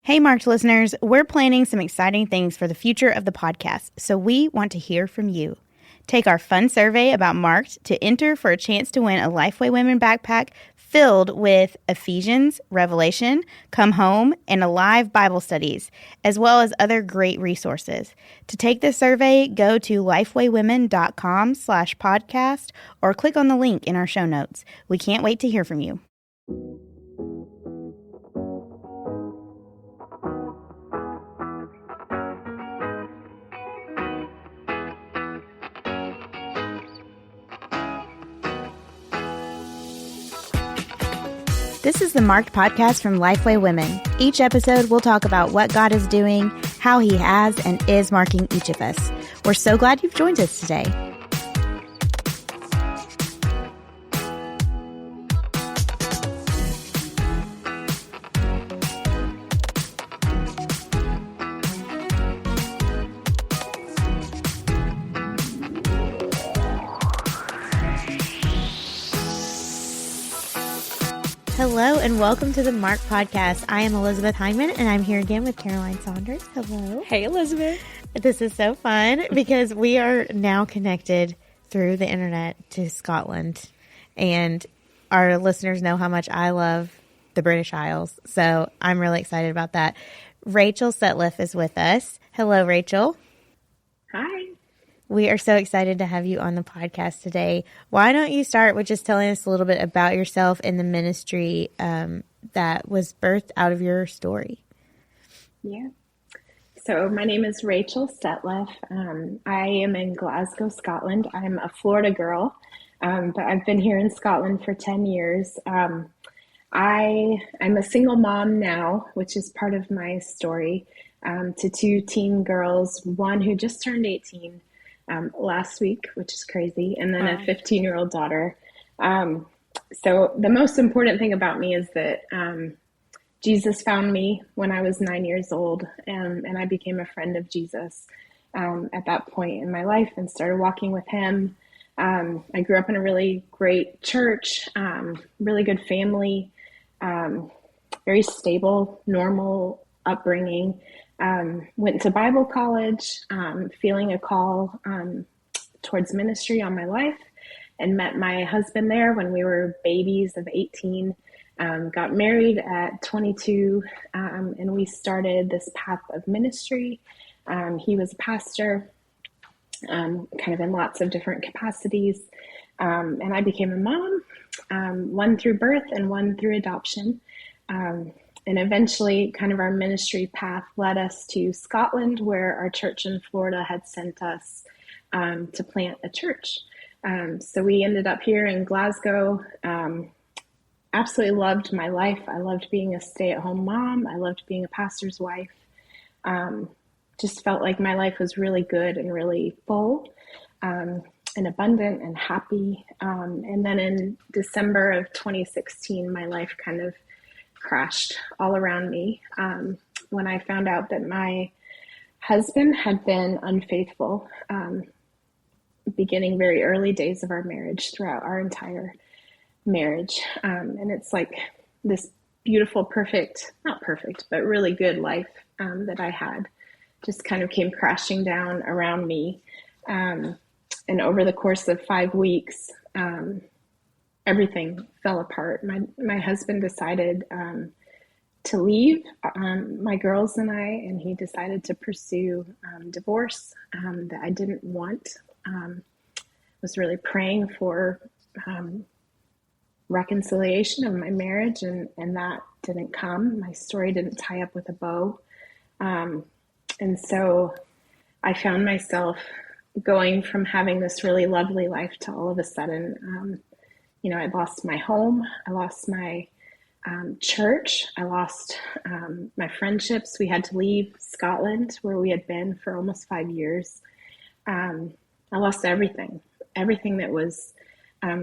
Hey, Marked listeners, we're planning some exciting things for the future of the podcast, so we want to hear from you. Take our fun survey about Marked to enter for a chance to win a Lifeway Women backpack filled with Ephesians, Revelation, Come Home, and Alive Bible studies, as well as other great resources. To take this survey, go to lifewaywomen.com/podcast or click on the link in our show notes. We can't wait to hear from you. This is the Marked podcast from Lifeway Women. Each episode, we'll talk about what God is doing, how He has and is marking each of us. We're so glad you've joined us today. Hello and welcome to the Mark Podcast. I am Elizabeth Hyman and I'm here again with Caroline Saunders. Hello. Hey, Elizabeth. This is so fun because we are now connected through the internet to Scotland, and our listeners know how much I love the British Isles. So I'm really excited about that. Rachel Setliffe is with us. Hello, Rachel. Hi. We are so excited to have you on the podcast today. Why don't you start with just telling us a little bit about yourself and the ministry that was birthed out of your story? Yeah. So my name is Rachel Setliffe. I am in Glasgow, Scotland. I'm a Florida girl, but I've been here in Scotland for 10 years. I'm a single mom now, which is part of my story, to two teen girls, one who just turned 18 last week, which is crazy, and then a 15-year-old daughter. So the most important thing about me is that Jesus found me when I was 9 years old, and I became a friend of Jesus at that point in my life and started walking with him. I grew up in a really great church, really good family, very stable, normal upbringing. Went to Bible college, feeling a call towards ministry on my life, and met my husband there when we were babies of 18. Got married at 22, and we started this path of ministry. He was a pastor, kind of in lots of different capacities, and I became a mom, one through birth and one through adoption. And eventually kind of our ministry path led us to Scotland, where our church in Florida had sent us to plant a church. So we ended up here in Glasgow. Absolutely loved my life. I loved being a stay-at-home mom. I loved being a pastor's wife. Just felt like my life was really good and really full and abundant and happy. And then in December of 2016, my life kind of crashed all around me when I found out that my husband had been unfaithful, beginning very early days of our marriage, throughout our entire marriage. And it's like this beautiful, not perfect, but really good life that I had just kind of came crashing down around me. And over the course of 5 weeks, everything fell apart. My husband decided to leave my girls and I, and he decided to pursue divorce that I didn't want. Was really praying for reconciliation of my marriage, and that didn't come. My story didn't tie up with a bow. And so I found myself going from having this really lovely life to all of a sudden, I lost my home, I lost my church, I lost my friendships. We had to leave Scotland, where we had been for almost 5 years. I lost everything. Everything that was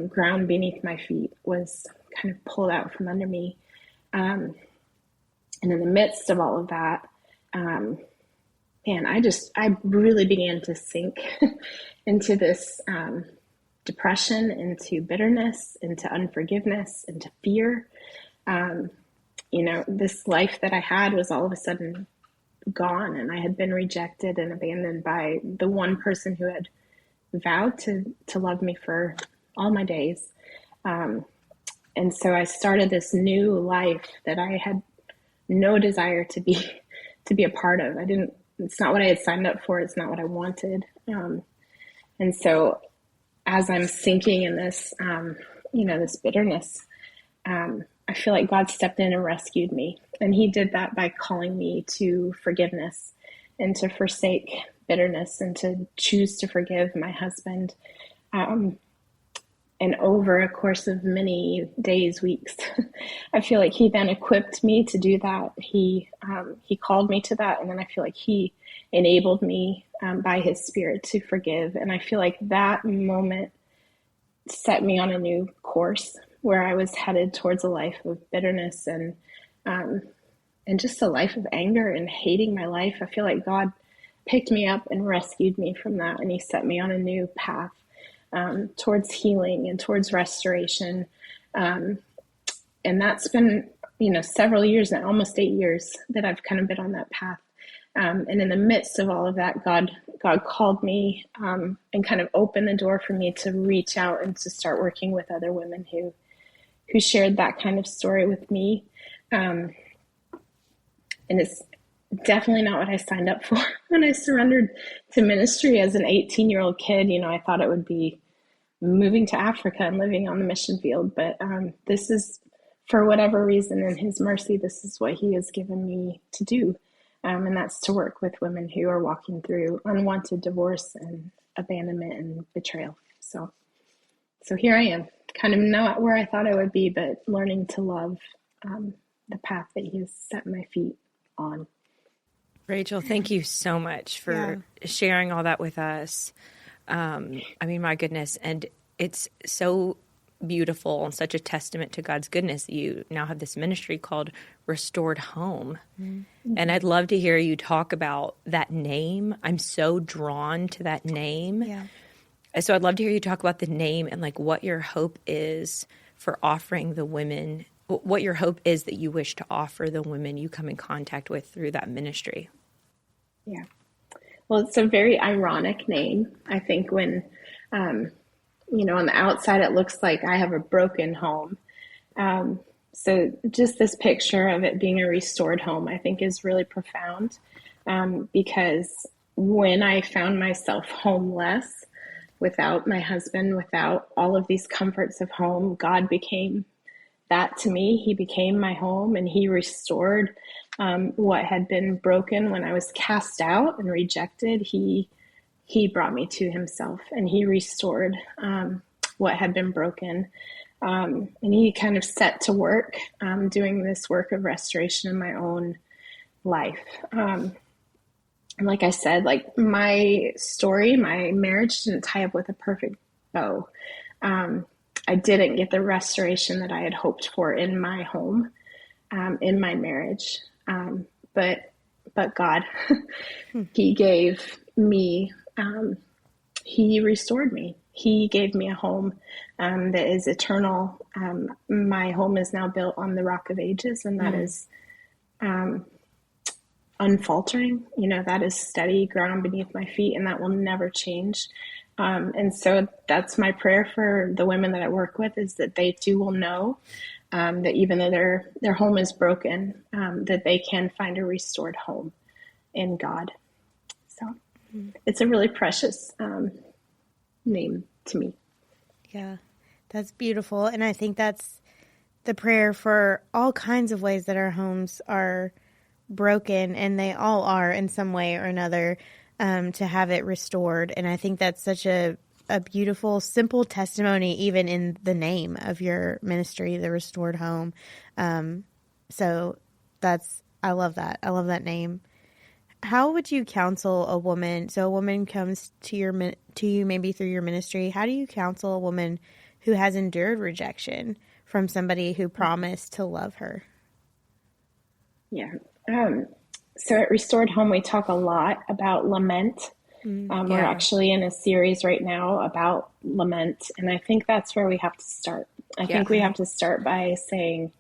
ground beneath my feet was kind of pulled out from under me. And in the midst of all of that, I really began to sink into this depression, into bitterness, into unforgiveness, into fear. this life that I had was all of a sudden gone, and I had been rejected and abandoned by the one person who had vowed to love me for all my days. And so I started this new life that I had no desire to be a part of. It's not what I had signed up for. It's not what I wanted. And so as I'm sinking in this, this bitterness, I feel like God stepped in and rescued me. And he did that by calling me to forgiveness and to forsake bitterness and to choose to forgive my husband. And over a course of many days, weeks, I feel like he then equipped me to do that. He called me to that. And then I feel like he enabled me by his spirit to forgive. And I feel like that moment set me on a new course where I was headed towards a life of bitterness and just a life of anger and hating my life. I feel like God picked me up and rescued me from that. And he set me on a new path towards healing and towards restoration. And that's been, several years now, almost 8 years that I've kind of been on that path. And in the midst of all of that, God called me and kind of opened the door for me to reach out and to start working with other women who shared that kind of story with me. And it's definitely not what I signed up for when I surrendered to ministry as an 18-year-old kid. I thought it would be moving to Africa and living on the mission field. But this is, for whatever reason, in his mercy, this is what he has given me to do. And that's to work with women who are walking through unwanted divorce and abandonment and betrayal. So here I am, kind of not where I thought I would be, but learning to love the path that he has set my feet on. Rachel, thank you so much for sharing all that with us. My goodness. And it's so beautiful and such a testament to God's goodness that you now have this ministry called Restored Home. Mm-hmm. And I'd love to hear you talk about that name. I'm so drawn to that name. Yeah. So I'd love to hear you talk about the name and like what your hope is for offering the women, what your hope is that you wish to offer the women you come in contact with through that ministry. Yeah. Well, it's a very ironic name. I think when, on the outside, it looks like I have a broken home. So just this picture of it being a restored home, I think is really profound. Because when I found myself homeless, without my husband, without all of these comforts of home, God became that to me. He became my home, and he restored what had been broken when I was cast out and rejected. He brought me to himself, and he restored what had been broken. And he kind of set to work doing this work of restoration in my own life. And like I said, like my story, my marriage didn't tie up with a perfect bow. I didn't get the restoration that I had hoped for in my home, in my marriage. But God, he gave me, he restored me. He gave me a home that is eternal. My home is now built on the Rock of Ages, and that is unfaltering. That is steady ground beneath my feet, and that will never change. And so that's my prayer for the women that I work with, is that they too will know that even though their home is broken, that they can find a restored home in God. So it's a really precious name to me. Yeah, that's beautiful. And I think that's the prayer for all kinds of ways that our homes are broken, and they all are in some way or another, to have it restored. And I think that's such a beautiful, simple testimony, even in the name of your ministry, the Restored Home. So I love that. I love that name. How would you counsel a woman? So a woman comes to you maybe through your ministry. How do you counsel a woman who has endured rejection from somebody who promised to love her? Yeah. So at Restored Home, we talk a lot about lament. We're actually in a series right now about lament. And I think that's where we have to start. I think we have to start by saying,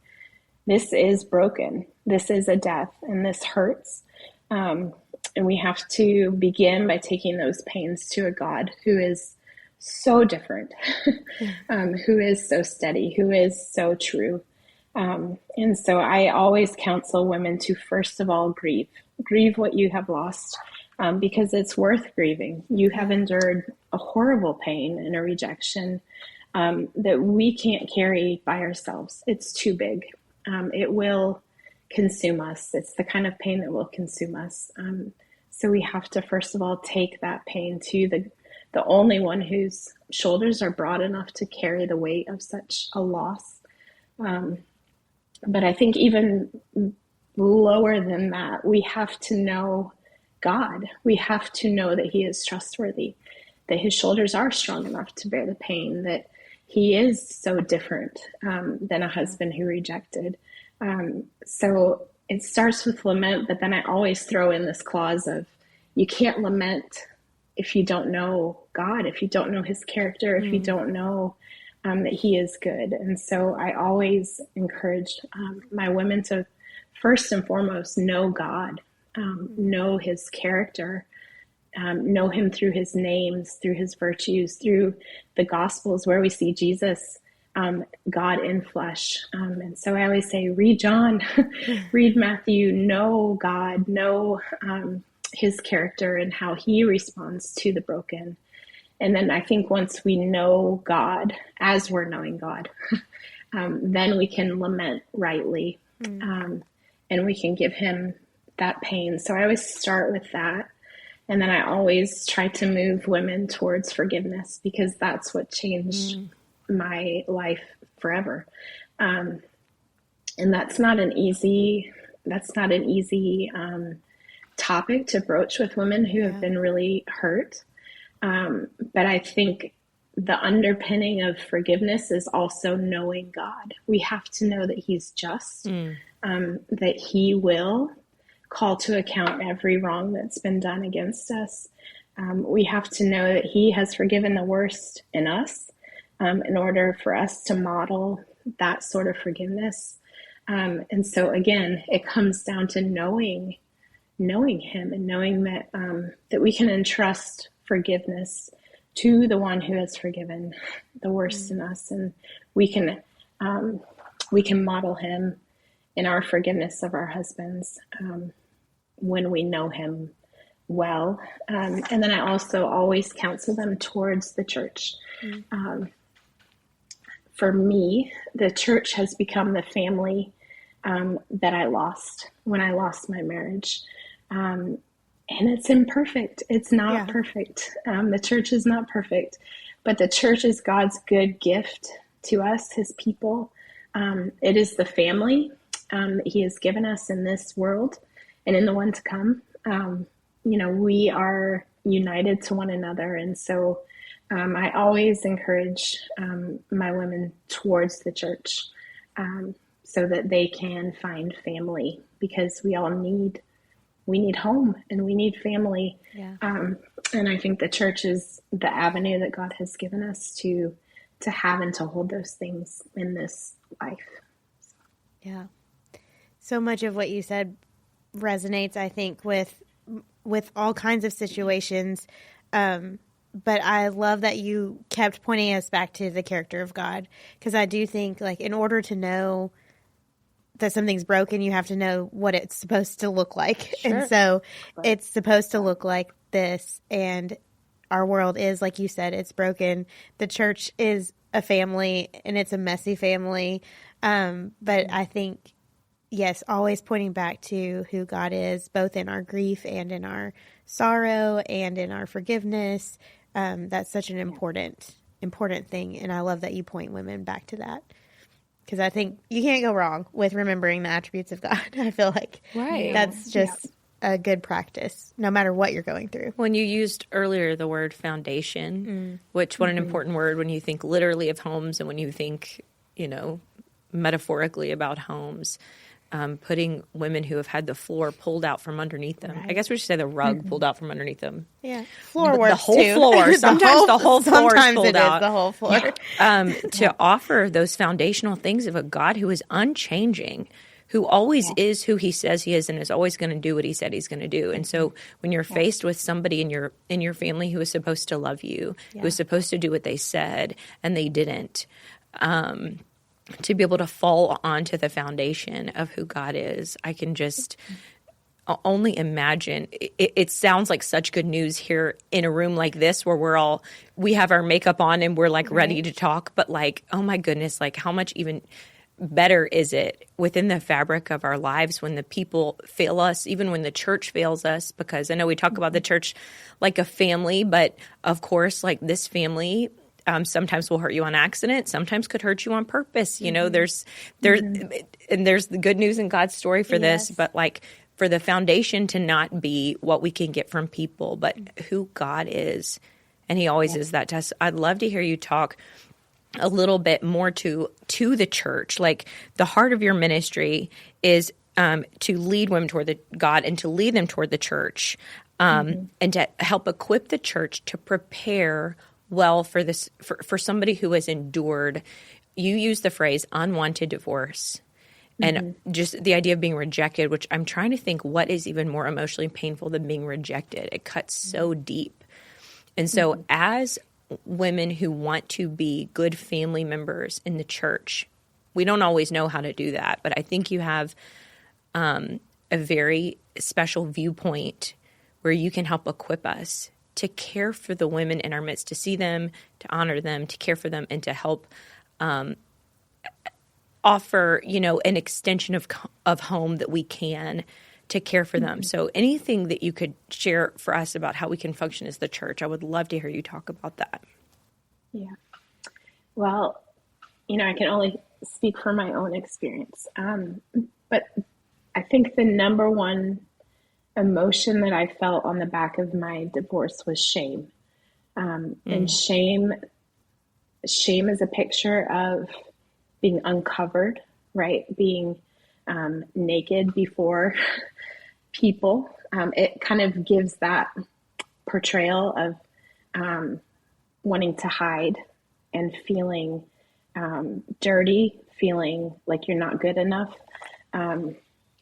this is broken. This is a death, and this hurts. And we have to begin by taking those pains to a God who is so different, who is so steady, who is so true. And so I always counsel women to, first of all, grieve what you have lost, because it's worth grieving. You have endured a horrible pain and a rejection that we can't carry by ourselves. It's too big. It will consume us. It's the kind of pain that will consume us. So we have to, first of all, take that pain to the only one whose shoulders are broad enough to carry the weight of such a loss. But I think even lower than that, we have to know God. We have to know that he is trustworthy, that his shoulders are strong enough to bear the pain, that he is so different than a husband who rejected. So it starts with lament, but then I always throw in this clause of, you can't lament if you don't know God, if you don't know his character, if you don't know that he is good. And so I always encourage my women to first and foremost know God, know his character, know him through his names, through his virtues, through the Gospels where we see Jesus, God in flesh. And so I always say, read John, read Matthew, know God, know his character and how he responds to the broken. And then I think once we know God, as we're knowing God, then we can lament rightly, and we can give him that pain. So I always start with that. And then I always try to move women towards forgiveness, because that's what changed my life forever. And that's not an easy topic to broach with women who have been really hurt. But I think the underpinning of forgiveness is also knowing God. We have to know that he's just, that he will call to account every wrong that's been done against us. We have to know that he has forgiven the worst in us, in order for us to model that sort of forgiveness. And so again, it comes down to knowing him and knowing that that we can entrust forgiveness to the one who has forgiven the worst in us, and we can model him in our forgiveness of our husbands when we know him well. And then I also always counsel them towards the church. For me, the church has become the family that I lost when I lost my marriage. And it's imperfect. It's not perfect. The church is not perfect, but the church is God's good gift to us, his people. It is the family that he has given us in this world and in the one to come. We are united to one another. And so I always encourage my women towards the church so that they can find family, because we all need home and we need family. And I think the church is the avenue that God has given us to have and to hold those things in this life. Yeah. So much of what you said resonates, I think, with all kinds of situations. But I love that you kept pointing us back to the character of God, because I do think, like, in order to know that something's broken, you have to know what it's supposed to look like. Sure. And so it's supposed to look like this. And our world is, like you said, it's broken. The church is a family, and it's a messy family. But I think, yes, always pointing back to who God is, both in our grief and in our sorrow and in our forgiveness. That's such an important thing. And I love that you point women back to that, because I think you can't go wrong with remembering the attributes of God. I feel like that's just a good practice, no matter what you're going through. When you used earlier the word foundation, which what an important word when you think literally of homes and when you think, metaphorically about homes. putting women who have had the floor pulled out from underneath them. Right. I guess we should say the rug pulled out from underneath them. Yeah. Floor But works the whole too. floor. Sometimes the whole floor is sometimes pulled it is out. the whole floor. To offer those foundational things of a God who is unchanging, who always is who he says he is and is always going to do what he said he's going to do. And so when you're faced with somebody in your family who is supposed to love you, who is supposed to do what they said and they didn't, to be able to fall onto the foundation of who God is, I can just only imagine. It sounds like such good news here in a room like this where we have our makeup on and we're like ready to talk, but like, oh my goodness, like how much even better is it within the fabric of our lives when the people fail us, even when the church fails us? Because I know we talk about the church like a family, but of course, like this family sometimes will hurt you on accident, sometimes could hurt you on purpose. You know, there's the good news in God's story for this, but like for the foundation to not be what we can get from people, but who God is. And he always is that test. I'd love to hear you talk a little bit more to the church. Like the heart of your ministry is to lead women toward the God and to lead them toward the church, and to help equip the church to prepare well for this, for somebody who has endured, you use the phrase unwanted divorce, and just the idea of being rejected, which I'm trying to think what is even more emotionally painful than being rejected. It cuts so deep. And so as women who want to be good family members in the church, we don't always know how to do that, but I think you have a very special viewpoint where you can help equip us to care for the women in our midst, to see them, to honor them, to care for them, and to help offer, an extension of home that we can to care for them. So anything that you could share for us about how we can function as the church, I would love to hear you talk about that. Yeah. Well, I can only speak from my own experience. But I think the number one emotion that I felt on the back of my divorce was shame. And shame is a picture of being uncovered, right? Being naked before people. It kind of gives that portrayal of wanting to hide and feeling dirty, feeling like you're not good enough.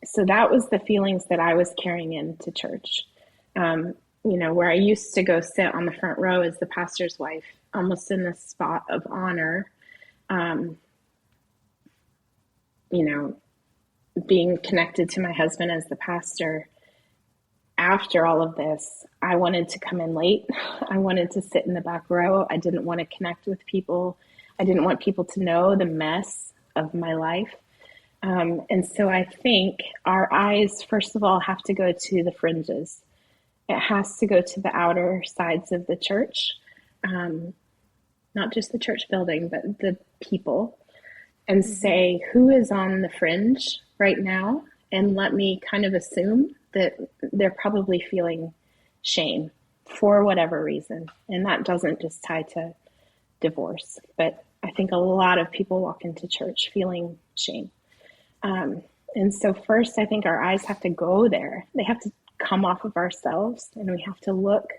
So that was the feelings that I was carrying into church. Where I used to go sit on the front row as the pastor's wife, almost in the spot of honor, being connected to my husband as the pastor. After all of this, I wanted to come in late. I wanted to sit in the back row. I didn't want to connect with people. I didn't want people to know the mess of my life. And so I think our eyes, first of all, have to go to the fringes. It has to go to the outer sides of the church, not just the church building, but the people, and say, who is on the fringe right now? And let me kind of assume that they're probably feeling shame for whatever reason. And that doesn't just tie to divorce, but I think a lot of people walk into church feeling shame. And so first, I think our eyes have to go there. They have to come off of ourselves, and we have to look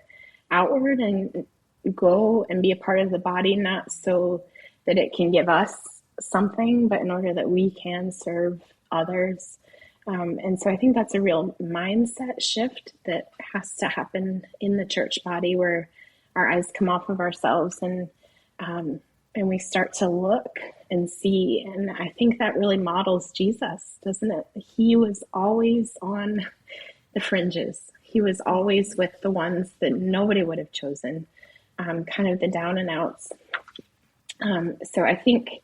outward and go and be a part of the body, not so that it can give us something, but in order that we can serve others. And so I think that's a real mindset shift that has to happen in the church body, where our eyes come off of ourselves and we start to look and see. And I think that really models Jesus, doesn't it? He was always on the fringes. He was always with the ones that nobody would have chosen, kind of the down and outs. So I think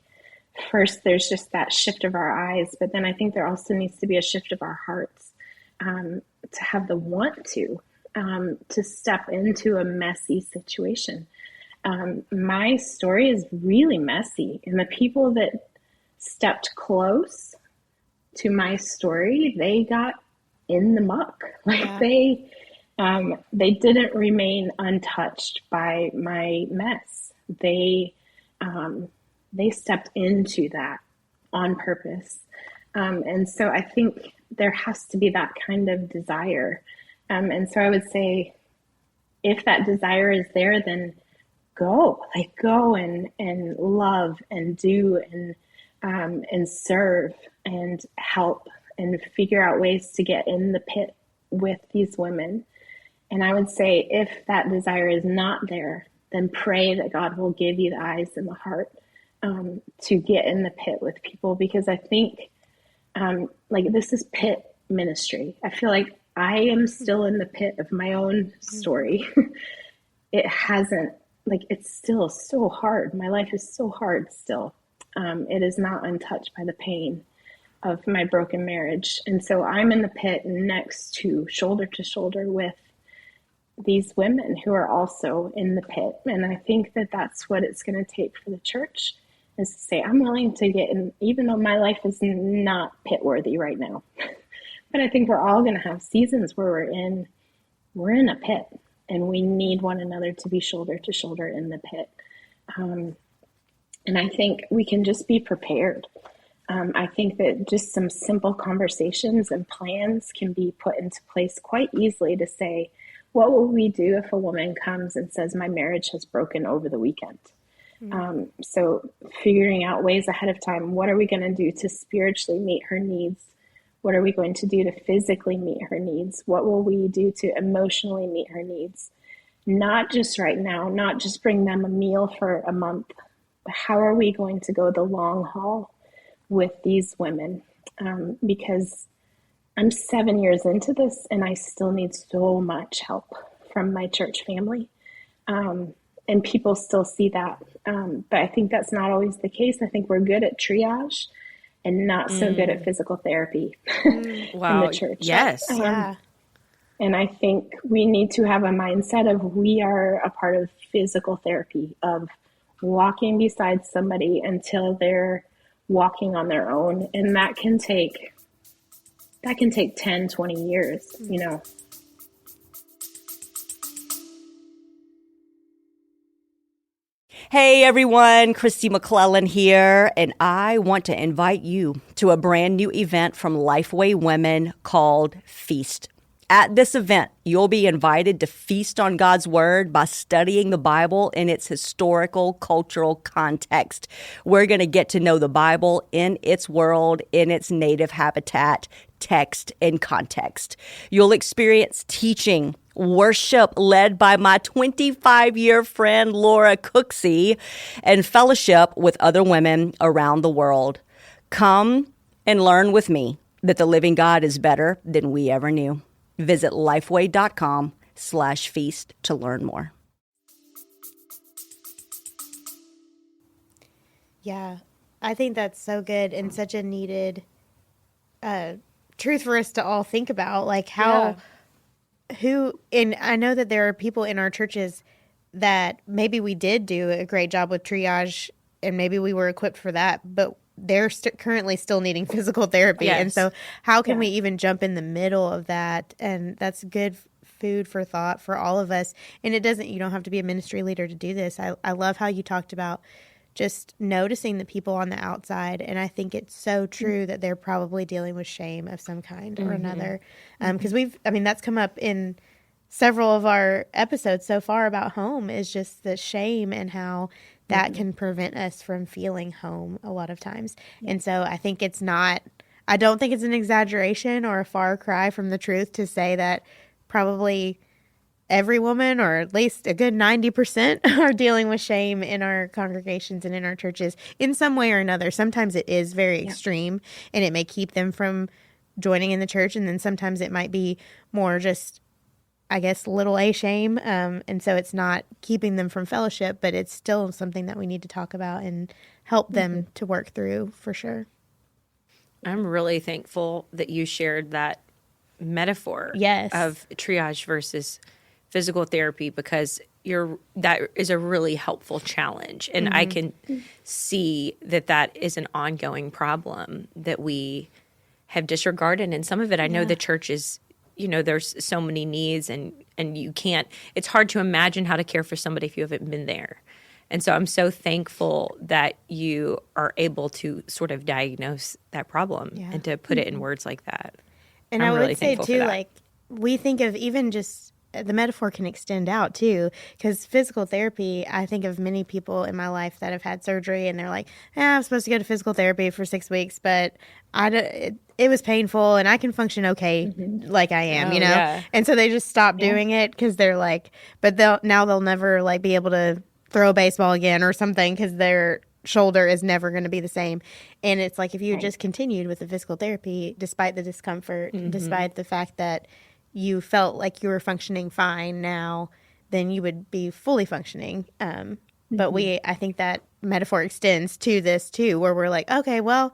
first there's just that shift of our eyes, but then I think there also needs to be a shift of our hearts, to have the want to step into a messy situation. My story is really messy, and the people that stepped close to my story, they got in the muck. They didn't remain untouched by my mess. They stepped into that on purpose. And so I think there has to be that kind of desire. And so I would say, if that desire is there, then go and love and do and serve and help and figure out ways to get in the pit with these women. And I would say, if that desire is not there, then pray that God will give you the eyes and the heart to get in the pit with people, because I think like this is pit ministry. I feel like I am still in the pit of my own story. It hasn't, like, it's still so hard. My life is so hard still. It is not untouched by the pain of my broken marriage. And so I'm in the pit next to shoulder with these women who are also in the pit. And I think that that's what it's going to take for the church, is to say, I'm willing to get in, even though my life is not pit worthy right now. But I think we're all going to have seasons where we're in a pit, and we need one another to be shoulder to shoulder in the pit. And I think we can just be prepared. I think that just some simple conversations and plans can be put into place quite easily to say, what will we do if a woman comes and says, my marriage has broken over the weekend? So figuring out ways ahead of time, what are we going to do to spiritually meet her needs? What are we going to do to physically meet her needs? What will we do to emotionally meet her needs? Not just right now, not just bring them a meal for a month, but how are we going to go the long haul with these women? Because I'm 7 years into this, and I still need so much help from my church family. And people still see that. But I think that's not always the case. I think we're good at triage and not so good at physical therapy Wow. in the church. Yes. Yeah. And I think we need to have a mindset of, we are a part of physical therapy, of walking beside somebody until they're walking on their own. And that can take 10, 20 years, you know. Hey everyone, Christy McClellan here, and I want to invite you to a brand new event from Lifeway Women called Feast. At this event, you'll be invited to feast on God's Word by studying the Bible in its historical, cultural context. We're going to get to know the Bible in its world, in its native habitat, text, and context. You'll experience teaching, worship led by my 25-year friend Laura Cooksey, and fellowship with other women around the world. Come and learn with me that the living God is better than we ever knew. Visit lifeway.com/feast to learn more. Yeah, I think that's so good and such a needed truth for us to all think about. Like and I know that there are people in our churches that maybe we did do a great job with triage and maybe we were equipped for that, but they're currently still needing physical therapy. Yes. And so how can we even jump in the middle of that? And that's good food for thought for all of us. And you don't have to be a ministry leader to do this. I love how you talked about just noticing the people on the outside. And I think it's so true that they're probably dealing with shame of some kind or another. Because that's come up in several of our episodes so far about home, is just the shame and how that can prevent us from feeling home a lot of times. And so I think I don't think it's an exaggeration or a far cry from the truth to say that probably every woman, or at least a good 90%, are dealing with shame in our congregations and in our churches in some way or another. Sometimes it is very extreme and it may keep them from joining in the church. And then sometimes it might be more just, I guess, little a shame. And so it's not keeping them from fellowship, but it's still something that we need to talk about and help them to work through, for sure. I'm really thankful that you shared that metaphor of triage versus physical therapy, because that is a really helpful challenge. And I can see that is an ongoing problem that we have disregarded. And some of it, I know the church is, there's so many needs and you can't, it's hard to imagine how to care for somebody if you haven't been there. And so I'm so thankful that you are able to sort of diagnose that problem and to put it in words like that. And I'm I would really say thankful too, for that. like we think of even just the metaphor can extend out too, because physical therapy, I think of many people in my life that have had surgery and they're like, I'm supposed to go to physical therapy for 6 weeks, but it was painful and I can function okay like I am, you know? Yeah. And so they just stop doing it because they're like, but they'll never like be able to throw a baseball again or something because their shoulder is never going to be the same. And it's like if you just continued with the physical therapy despite the discomfort, despite the fact that you felt like you were functioning fine now, then you would be fully functioning. But I think that metaphor extends to this too, where we're like, okay, well,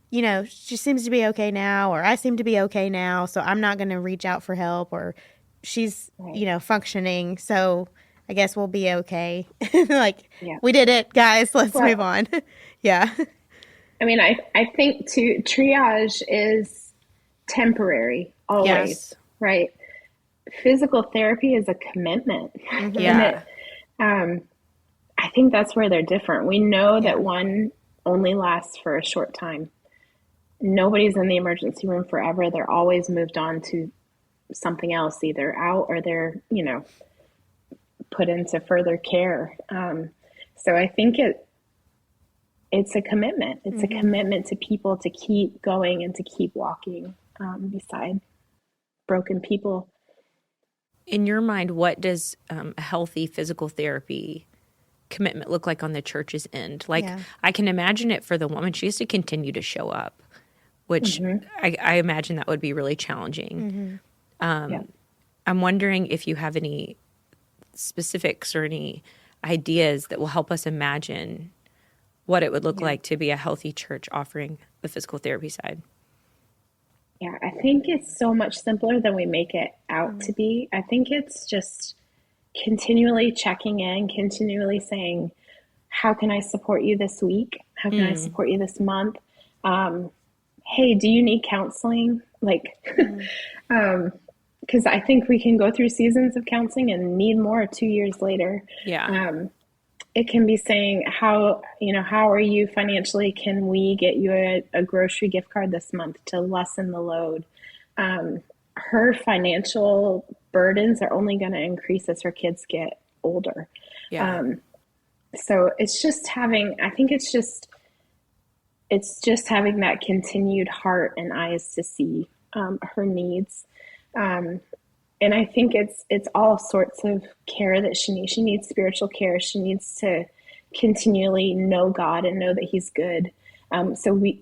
you know, she seems to be okay now, or I seem to be okay now, so I'm not going to reach out for help, or she's, you know, functioning, so I guess we'll be okay. Like, we did it, guys. Let's move on. Yeah. I mean, I think too, triage is temporary always, right? Physical therapy is a commitment. Yeah. And I think that's where they're different. We know that one only lasts for a short time. Nobody's in the emergency room forever. They're always moved on to something else, either out or they're, you know, put into further care. So I think it's a commitment. It's a commitment to people to keep going and to keep walking beside broken people. In your mind, what does a healthy physical therapy commitment look like on the church's end? Like, I can imagine it for the woman. She has to continue to show up, which I imagine that would be really challenging. I'm wondering if you have any specifics or any ideas that will help us imagine what it would look like to be a healthy church offering the physical therapy side. Yeah, I think it's so much simpler than we make it out to be. I think it's just continually checking in, continually saying, how can I support you this week? How can I support you this month? Hey, do you need counseling? Like, because I think we can go through seasons of counseling and need more 2 years later. Yeah. It can be saying, how are you financially? Can we get you a grocery gift card this month to lessen the load? Her financial burdens are only going to increase as her kids get older. Yeah. So it's just having that continued heart and eyes to see her needs. And I think it's all sorts of care that she needs. She needs spiritual care. She needs to continually know God and know that He's good. So we,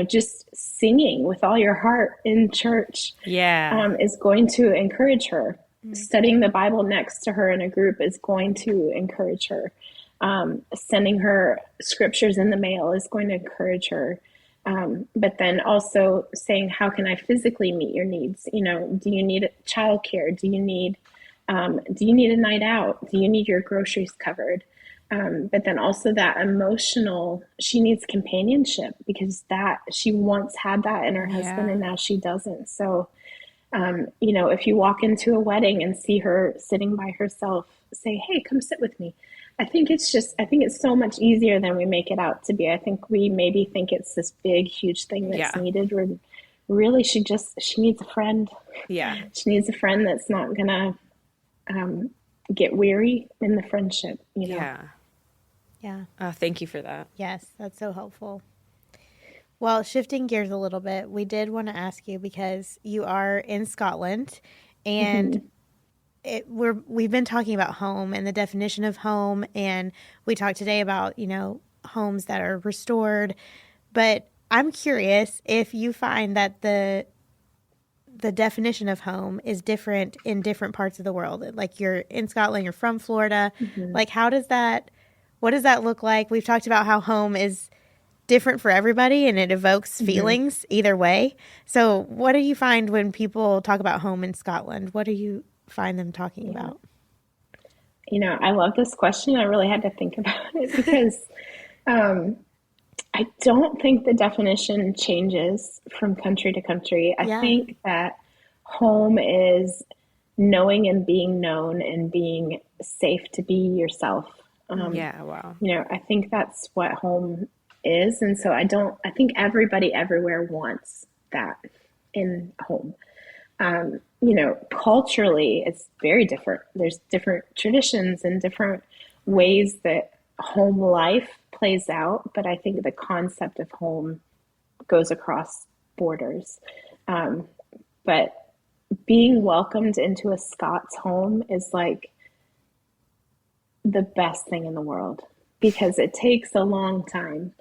just singing with all your heart in church is going to encourage her. Studying the Bible next to her in a group is going to encourage her. Sending her scriptures in the mail is going to encourage her. But then also saying, how can I physically meet your needs? You know, do you need childcare? Do you need a night out? Do you need your groceries covered? But then also that emotional, she needs companionship because that she once had that in her husband and now she doesn't. So, if you walk into a wedding and see her sitting by herself, say, hey, come sit with me. I think it's so much easier than we make it out to be. I think we maybe think it's this big, huge thing that's needed. Where really, she needs a friend. Yeah. She needs a friend that's not gonna get weary in the friendship. You know. Yeah. Yeah. Thank you for that. Yes, that's so helpful. Well, shifting gears a little bit, we did want to ask you because you are in Scotland, and we've been talking about home and the definition of home, and we talked today about, homes that are restored. But I'm curious if you find that the definition of home is different in different parts of the world. Like you're in Scotland, you're from Florida. Like what does that look like? We've talked about how home is different for everybody and it evokes feelings either way. So what do you find when people talk about home in Scotland? What do you find them talking about? I love this question. I really had to think about it because I don't think the definition changes from country to country. I think that home is knowing and being known and being safe to be yourself. Yeah, wow. I think that's what home is. And so I think everybody everywhere wants that in home. Culturally, it's very different. There's different traditions and different ways that home life plays out. But I think the concept of home goes across borders. But being welcomed into a Scots home is like the best thing in the world because it takes a long time.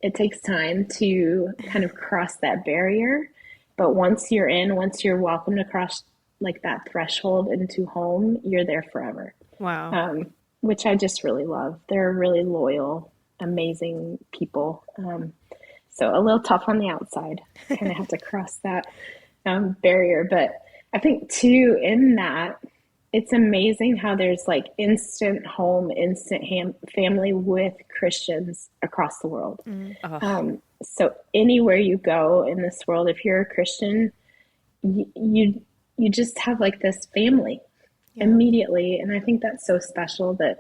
It takes time to kind of cross that barrier. But once you're welcomed across like that threshold into home, you're there forever. Wow. Which I just really love. They're really loyal, amazing people. So a little tough on the outside, kind of have to cross that barrier. But I think too, in that, it's amazing how there's like instant home, instant family with Christians across the world. So anywhere you go in this world, if you're a Christian, you just have like this family immediately. And I think that's so special that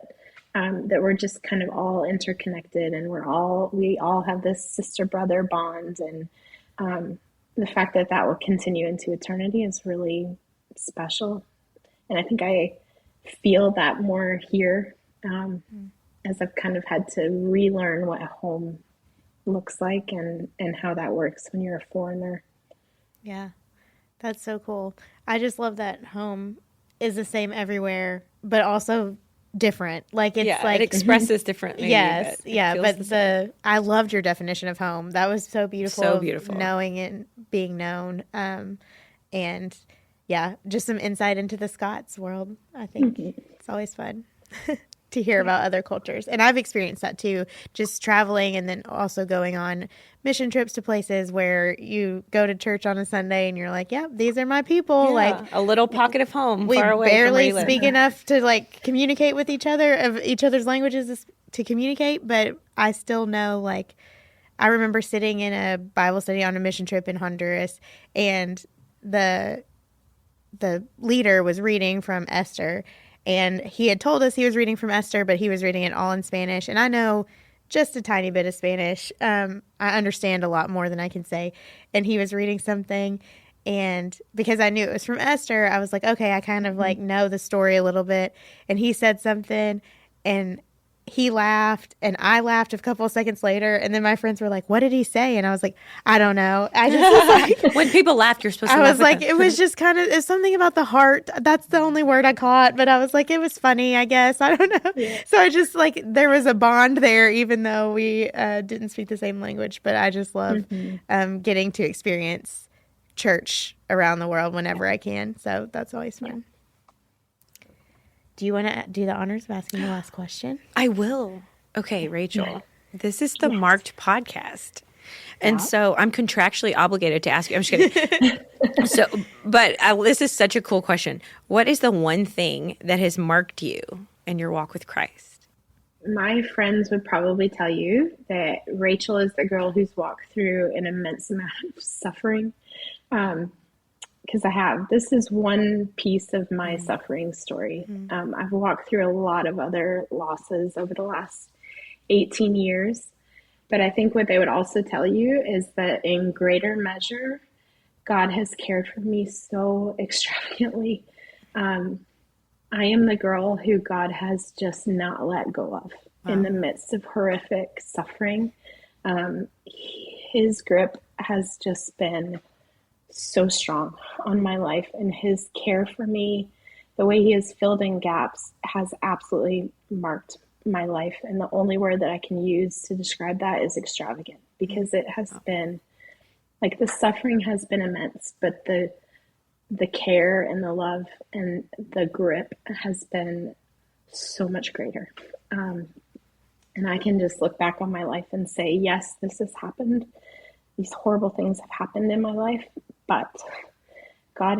we're just kind of all interconnected and we all have this sister brother bond. And the fact that will continue into eternity is really special. And I think I feel that more here as I've kind of had to relearn what a home looks like and how that works when you're a foreigner. Yeah, that's so cool. I just love that home is the same everywhere, but also different. Like it's like it expresses differently. Yes, but I loved your definition of home. That was so beautiful. So beautiful. Knowing and being known, and yeah, just some insight into the Scots world. I think it's always fun to hear about other cultures. And I've experienced that too, just traveling and then also going on mission trips to places where you go to church on a Sunday and you're like, yeah, these are my people. Yeah, like a little pocket of home we far away barely from where you speak live. enough to like communicate with each other of each other's languages to communicate. But I still know, like, I remember sitting in a Bible study on a mission trip in Honduras, and the leader was reading from Esther, and he had told us he was reading from Esther, but he was reading it all in Spanish. And I know just a tiny bit of Spanish. I understand a lot more than I can say. And he was reading something, and because I knew it was from Esther, I was like, okay, I kind of like know the story a little bit. And he said something, and he laughed, and I laughed a couple of seconds later, and then my friends were like, what did he say? And I was like, I don't know. I just was like, when people laugh, you're supposed to I laugh was with like, them. it was just kind of, it's something about the heart. That's the only word I caught, but I was like, it was funny, I guess. I don't know. Yeah. So I just like, there was a bond there, even though we didn't speak the same language. But I just love getting to experience church around the world whenever I can. So that's always fun. Yeah. Do you want to do the honors of asking the last question? I will. Okay, Rachel, this is the Marked podcast. And so I'm contractually obligated to ask you. I'm just kidding. But this is such a cool question. What is the one thing that has marked you in your walk with Christ? My friends would probably tell you that Rachel is the girl who's walked through an immense amount of suffering. Because I have. This is one piece of my suffering story. I've walked through a lot of other losses over the last 18 years. But I think what they would also tell you is that in greater measure, God has cared for me so extravagantly. I am the girl who God has just not let go of in the midst of horrific suffering. His grip has just been so strong on my life, and his care for me, the way he has filled in gaps, has absolutely marked my life. And the only word that I can use to describe that is extravagant, because it has been like, the suffering has been immense, but the care and the love and the grip has been so much greater. And I can just look back on my life and say, yes, this has happened. These horrible things have happened in my life, but God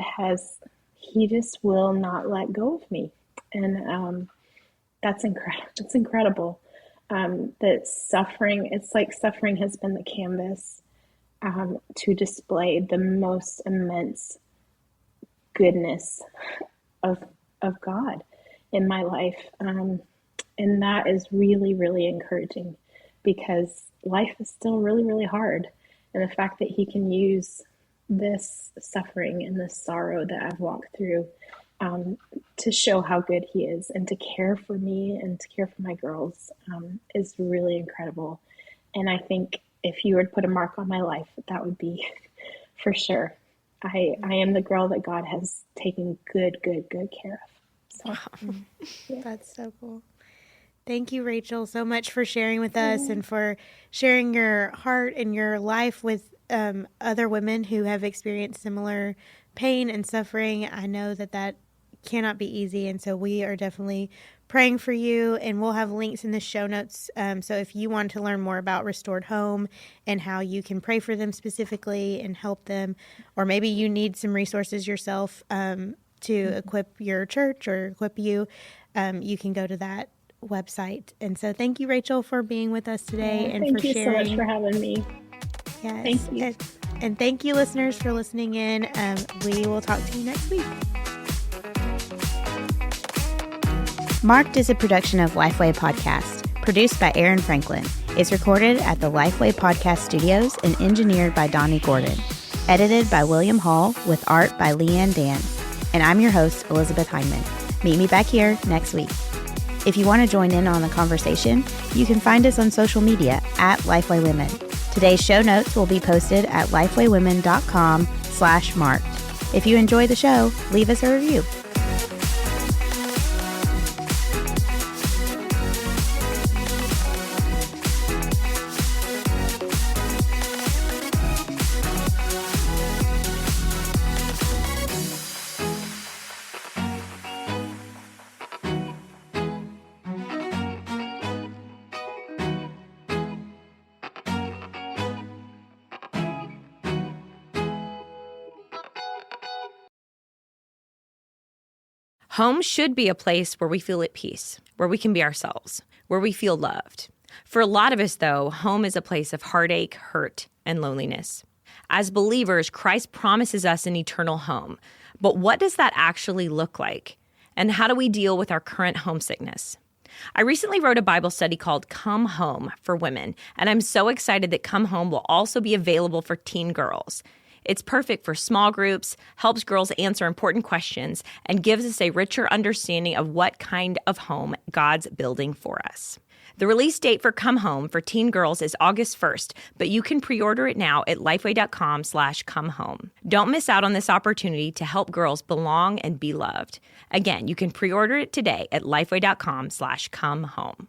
he just will not let go of me. And that's incredible. It's incredible that suffering, it's like suffering has been the canvas to display the most immense goodness of God in my life. And that is really, really encouraging because life is still really, really hard. And the fact that he can use this suffering and this sorrow that I've walked through to show how good he is and to care for me and to care for my girls is really incredible. And I think if you were to put a mark on my life, that would be for sure. I am the girl that God has taken good care of. So, wow. Yeah. That's so cool. Thank you, Rachel, so much for sharing with us and for sharing your heart and your life with other women who have experienced similar pain and suffering. I know that cannot be easy, and so we are definitely praying for you, and we'll have links in the show notes. So if you want to learn more about Restored Home and how you can pray for them specifically and help them, or maybe you need some resources yourself to equip your church or equip you, you can go to that website. And so thank you, Rachel, for being with us today and for sharing. Thank you so much for having me. Yes. Thank you. And thank you, listeners, for listening in. We will talk to you next week. Marked is a production of Lifeway Podcast, produced by Aaron Franklin. It's recorded at the Lifeway Podcast Studios and engineered by Donnie Gordon. Edited by William Hall with art by Leanne Dan. And I'm your host, Elizabeth Hyndman. Meet me back here next week. If you want to join in on the conversation, you can find us on social media at Lifeway Women. Today's show notes will be posted at lifewaywomen.com/marked. If you enjoy the show, leave us a review. Home should be a place where we feel at peace, where we can be ourselves, where we feel loved. For a lot of us, though, home is a place of heartache, hurt, and loneliness. As believers, Christ promises us an eternal home. But what does that actually look like? And how do we deal with our current homesickness? I recently wrote a Bible study called Come Home for Women, and I'm so excited that Come Home will also be available for teen girls. It's perfect for small groups, helps girls answer important questions, and gives us a richer understanding of what kind of home God's building for us. The release date for Come Home for teen girls is August 1st, but you can pre-order it now at lifeway.com/comehome. Don't miss out on this opportunity to help girls belong and be loved. Again, you can pre-order it today at lifeway.com/comehome.